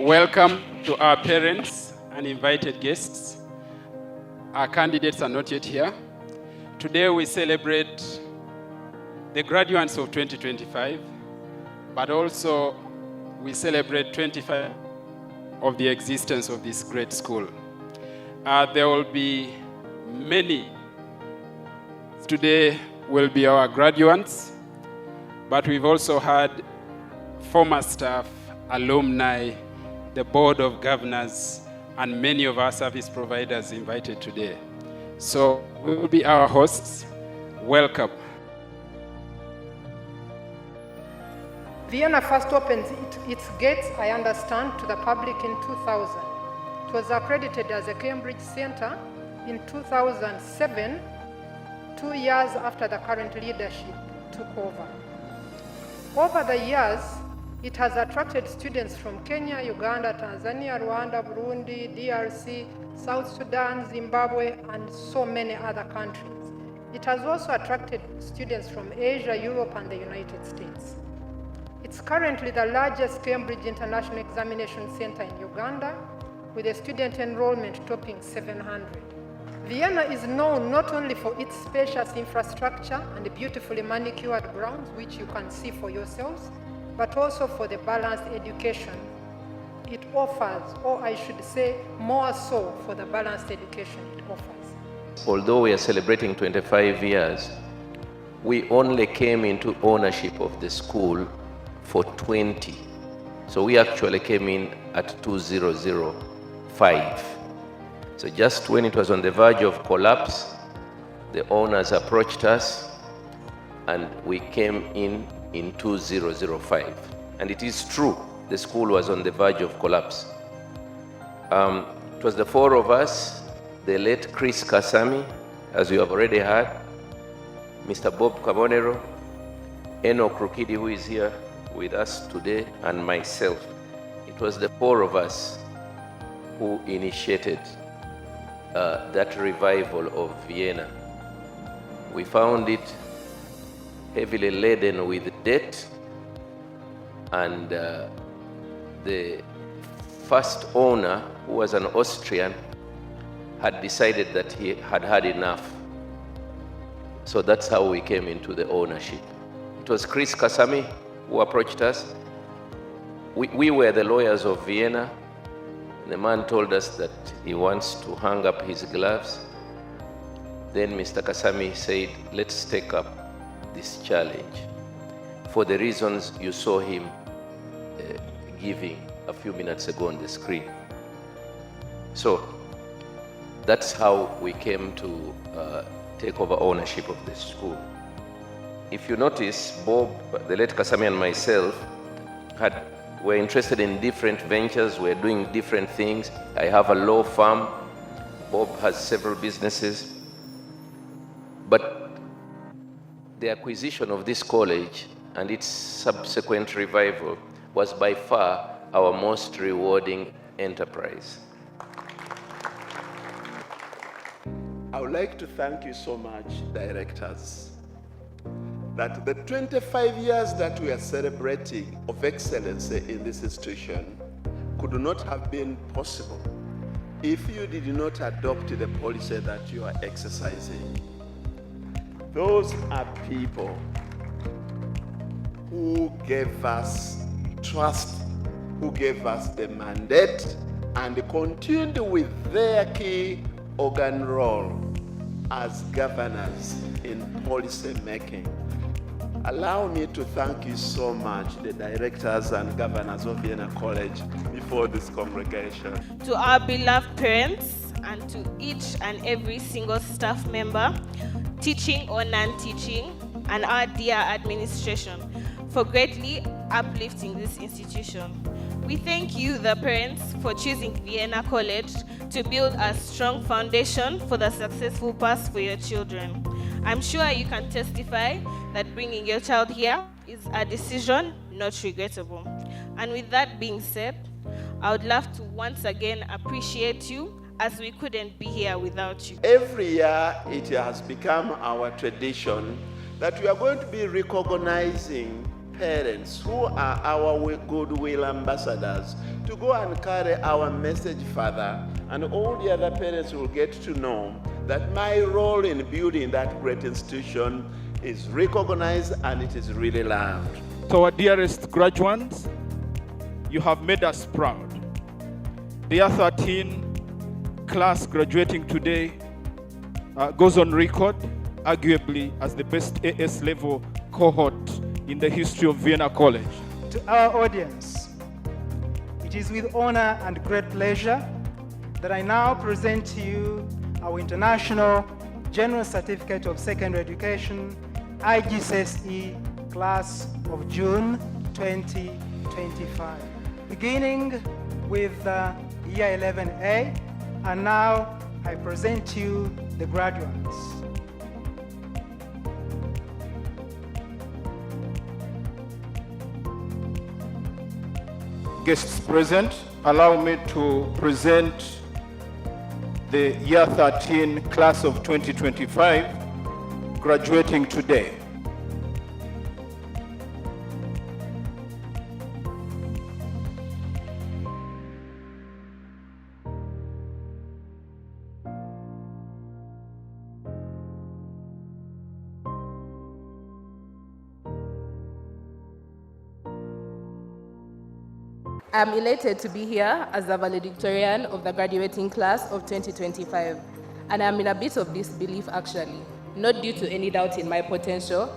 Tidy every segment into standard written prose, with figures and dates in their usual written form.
Welcome to our parents and invited guests. Our candidates are not yet here. Today we celebrate the graduates of 2025, but also we celebrate 25 of the existence of this great school. There will be many. Today will be our graduates, but we've also had former staff, alumni, the board of governors, and many of our service providers invited today. So we will be our hosts. Welcome. Vienna first opened its gates, I understand, to the public in 2000. It was accredited as a Cambridge Center in 2007, 2 years after the current leadership took over. Over the years, it has attracted students from Kenya, Uganda, Tanzania, Rwanda, Burundi, DRC, South Sudan, Zimbabwe, and so many other countries. It has also attracted students from Asia, Europe, and the United States. It's currently the largest Cambridge International Examination Center in Uganda, with a student enrollment topping 700. Vienna is known not only for its spacious infrastructure and beautifully manicured grounds, which you can see for yourselves, but also for the balanced education it offers, or I should say more so for the balanced education it offers. Although we are celebrating 25 years, we only came into ownership of the school for 20. So we actually came in at 2005. So just when it was on the verge of collapse, the owners approached us and we came in 2005. And it is true, the school was on the verge of collapse. It was the four of us, the late Chris Kasami, as you have already heard, Mr. Bob Kabonero, Enoch Rukidi, who is here with us today, and myself. It was the four of us who initiated that revival of Vienna. We found it heavily laden with debt, and the first owner, who was an Austrian, had decided that he had had enough. So that's how we came into the ownership. It was Chris Kasami who approached us. We were the lawyers of Vienna. The man told us that he wants to hang up his gloves. Then Mr. Kasami said, let's take up this challenge for the reasons you saw him giving a few minutes ago on the screen. So that's how we came to take over ownership of the school. If you notice, Bob, the late Kasami, and myself were interested in different ventures. We're doing different things. I have a law firm. Bob has several businesses. But the acquisition of this college and its subsequent revival was by far our most rewarding enterprise. I would like to thank you so much, directors, that the 25 years that we are celebrating of excellence in this institution could not have been possible if you did not adopt the policy that you are exercising. Those are people who gave us trust, who gave us the mandate, and continued with their key organ role as governors in policy making. Allow me to thank you so much, the directors and governors of Vienna College, before this congregation. To our beloved parents and to each and every single staff member, teaching or non-teaching, and our dear administration for greatly uplifting this institution. We thank you, the parents, for choosing Vienna College to build a strong foundation for the successful path for your children. I'm sure you can testify that bringing your child here is a decision not regrettable. And with that being said, I would love to once again appreciate you, as we couldn't be here without you. Every year it has become our tradition that we are going to be recognizing parents who are our goodwill ambassadors to go and carry our message further, and all the other parents will get to know that my role in building that great institution is recognized and it is really loved. To our dearest graduates, you have made us proud. The year 13 class graduating today goes on record, arguably, as the best AS level cohort in the history of Vienna College. To our audience, it is with honor and great pleasure that I now present to you our International General Certificate of Secondary Education, IGCSE class of June 2025. Beginning with Year 11A, and now I present to you the graduates. Guests present, allow me to present the Year 13 class of 2025 graduating today. I'm elated to be here as the valedictorian of the graduating class of 2025. And I'm in a bit of disbelief actually, not due to any doubt in my potential,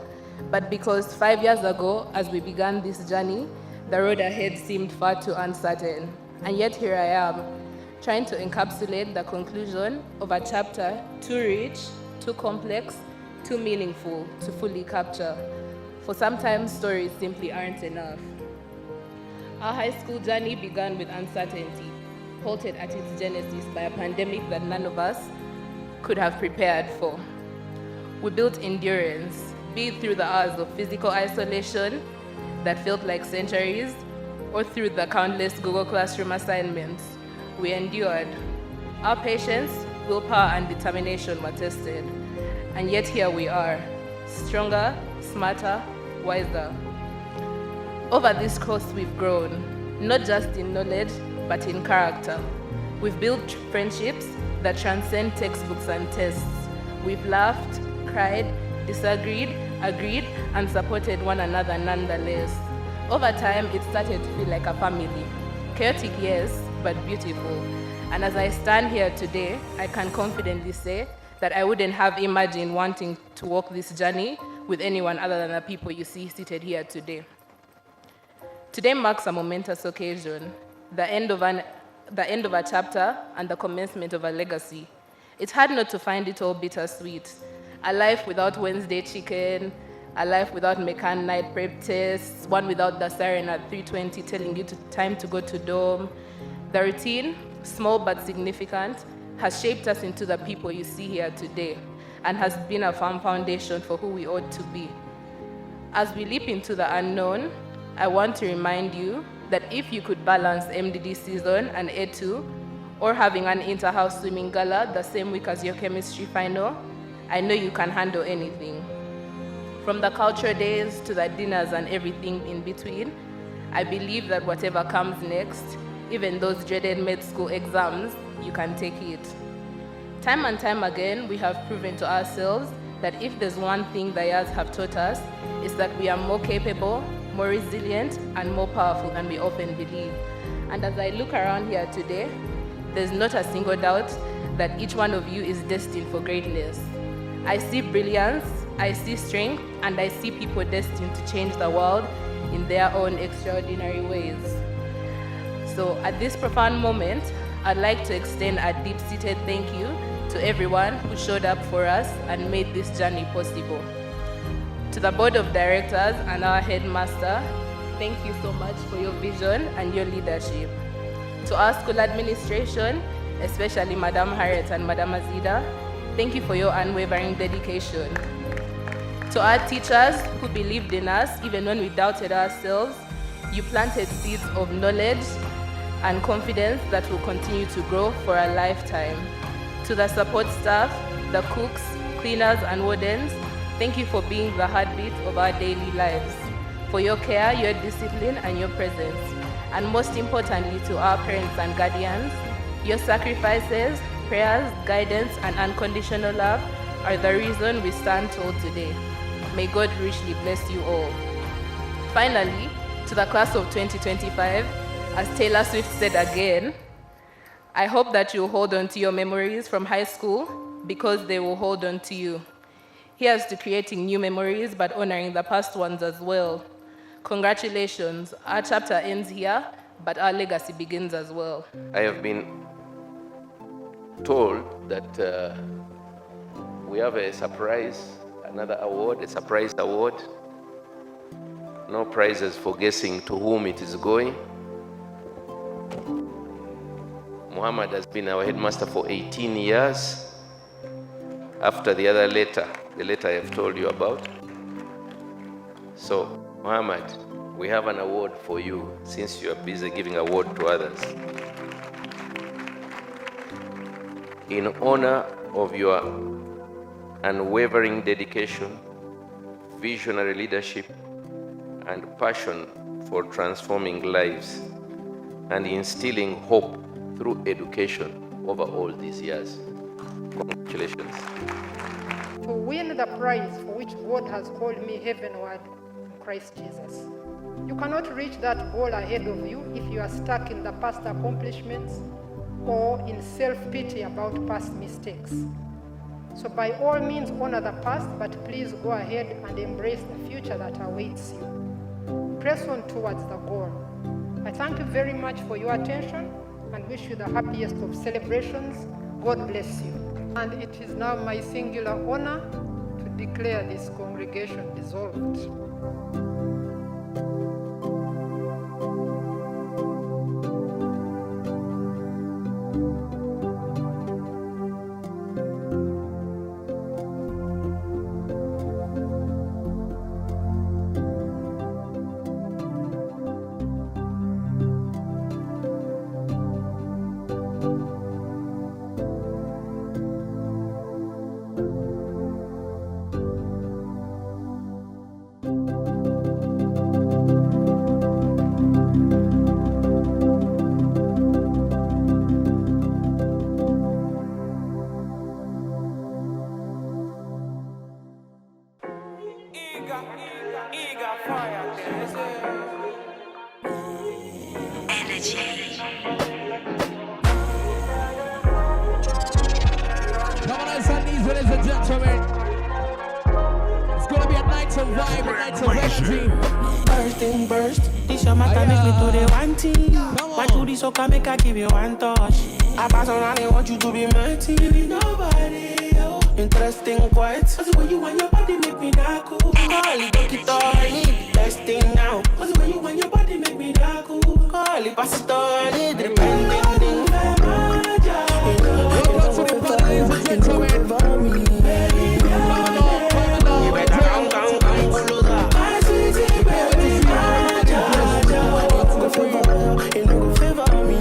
but because 5 years ago, as we began this journey, the road ahead seemed far too uncertain. And yet here I am, trying to encapsulate the conclusion of a chapter too rich, too complex, too meaningful to fully capture. For sometimes stories simply aren't enough. Our high school journey began with uncertainty, halted at its genesis by a pandemic that none of us could have prepared for. We built endurance, be it through the hours of physical isolation that felt like centuries, or through the countless Google Classroom assignments. We endured. Our patience, willpower, and determination were tested. And yet here we are, stronger, smarter, wiser. Over this course, we've grown, not just in knowledge, but in character. We've built friendships that transcend textbooks and tests. We've laughed, cried, disagreed, agreed, and supported one another nonetheless. Over time, it started to feel like a family. Chaotic, yes, but beautiful. And as I stand here today, I can confidently say that I wouldn't have imagined wanting to walk this journey with anyone other than the people you see seated here today. Today marks a momentous occasion, the end of a chapter and the commencement of a legacy. It's hard not to find it all bittersweet. A life without Wednesday chicken, a life without Mecan night prep tests, one without the siren at 3:20 telling you time to go to dorm. The routine, small but significant, has shaped us into the people you see here today and has been a firm foundation for who we ought to be. As we leap into the unknown, I want to remind you that if you could balance MDD season and A2, or having an inter-house swimming gala the same week as your chemistry final, I know you can handle anything. From the culture days to the dinners and everything in between, I believe that whatever comes next, even those dreaded med school exams, you can take it. Time and time again, we have proven to ourselves that if there's one thing the years have taught us, it's that we are more capable, more resilient, and more powerful than we often believe. And as I look around here today, there's not a single doubt that each one of you is destined for greatness. I see brilliance, I see strength, and I see people destined to change the world in their own extraordinary ways. So at this profound moment, I'd like to extend a deep-seated thank you to everyone who showed up for us and made this journey possible. To the board of directors and our headmaster, thank you so much for your vision and your leadership. To our school administration, especially Madam Harriet and Madam Azida, thank you for your unwavering dedication. To our teachers who believed in us even when we doubted ourselves, you planted seeds of knowledge and confidence that will continue to grow for a lifetime. To the support staff, the cooks, cleaners, and wardens, thank you for being the heartbeat of our daily lives. for your care, your discipline, and your presence. And most importantly, to our parents and guardians, your sacrifices, prayers, guidance, and unconditional love are the reason we stand tall today. May God richly bless you all. Finally, to the class of 2025, as Taylor Swift said again, I hope that you'll hold on to your memories from high school because they will hold on to you. Here's to creating new memories but honoring the past ones as well. Congratulations, our chapter ends here, but our legacy begins as well. I have been told that we have a surprise, another award, a surprise award. No prizes for guessing to whom it is going. Muhammad has been our headmaster for 18 years. After the other letter, the letter I have told you about. So, Muhammad, we have an award for you since you are busy giving award to others. In honor of your unwavering dedication, visionary leadership, and passion for transforming lives and instilling hope through education over all these years. Congratulations. To win the prize for which God has called me heavenward in Christ Jesus. You cannot reach that goal ahead of you if you are stuck in the past accomplishments or in self-pity about past mistakes. So by all means, honor the past, but please go ahead and embrace the future that awaits you. Press on towards the goal. I thank you very much for your attention and wish you the happiest of celebrations. God bless you. And it is now my singular honor to declare this congregation dissolved. Make I give you one touch. I pass on and I want you to be my team. Nobody else. Interesting quiet. That's the way you want your body make me that cool. Carly, take it all, I need best thing now. That's the way you want your body make me that cool. Carly, pass it all, I need the pending thing. Welcome to the party, ladies and gentlemen. You better come, closer. My sweetie, baby, you know favor me.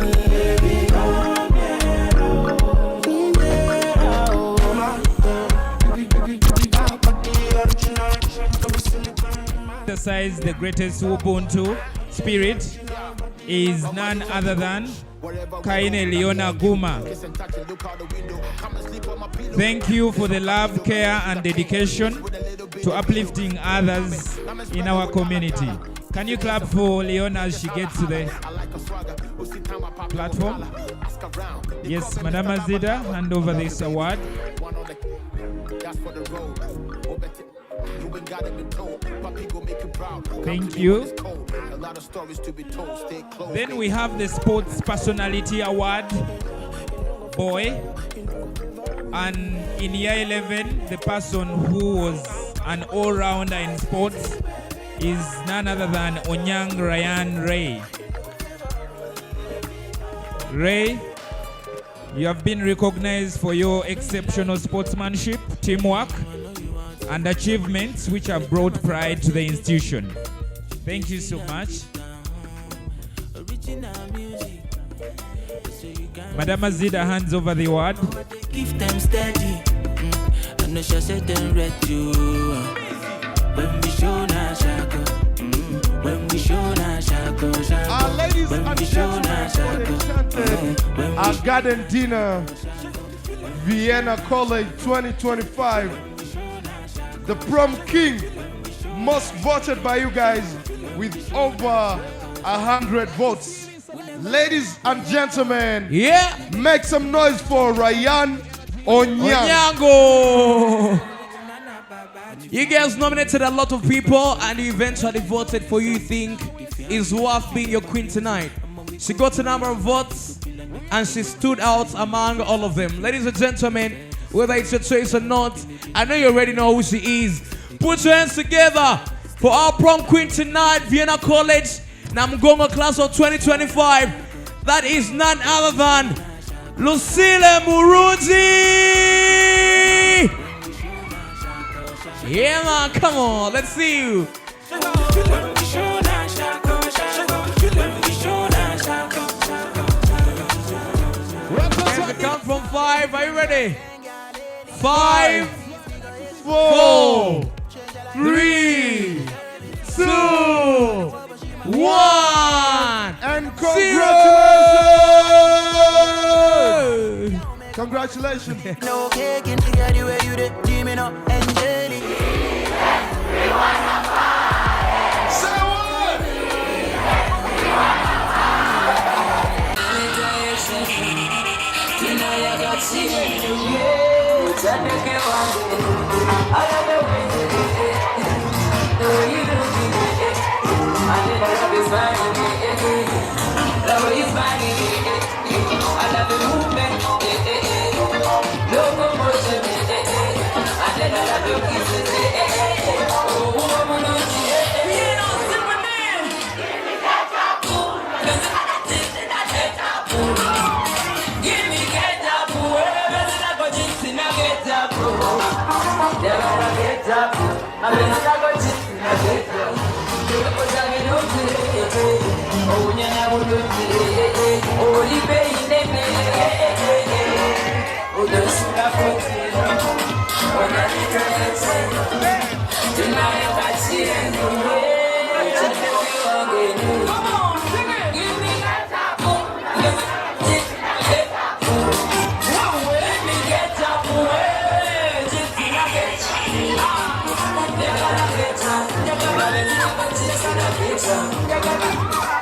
Exercise the greatest Ubuntu spirit is none other than Kaine Leona Guma. Thank you for the love, care, and dedication to uplifting others in our community. Can you clap for Leona as she gets to the platform? Yes, Madam Azida, hand over this award. Thank you. Then we have the Sports Personality Award, boy. And in year 11, the person who was an all-rounder in sports is none other than Onyang Ryan Ray. Ray, you have been recognized for your exceptional sportsmanship, teamwork, and achievements which have brought pride to the institution. Thank you so much. Madam Azida hands over the award. Give them steady. And she said them ready. When we show na shako. our garden dinner, Vienna College 2025. The prom king, most voted by you guys with over 100 votes. Ladies and gentlemen, make some noise for Ryan Onyango. You guys nominated a lot of people and you eventually voted for who you think is worth being your queen tonight. She got a number of votes and she stood out among all of them. Ladies and gentlemen, whether it's your choice or not, I know you already know who she is. Put your hands together for our prom queen tonight, Vienna College, Namgongo class of 2025. That is none other than Lucille Muruji. Yeah, man, come on, let's see you. And we count from 5. Are you ready? 5, 4, 3, 2, 1. And congratulations! Congratulations. No cake in the garden where you did dreaming up and jelly. Say what? Yeah.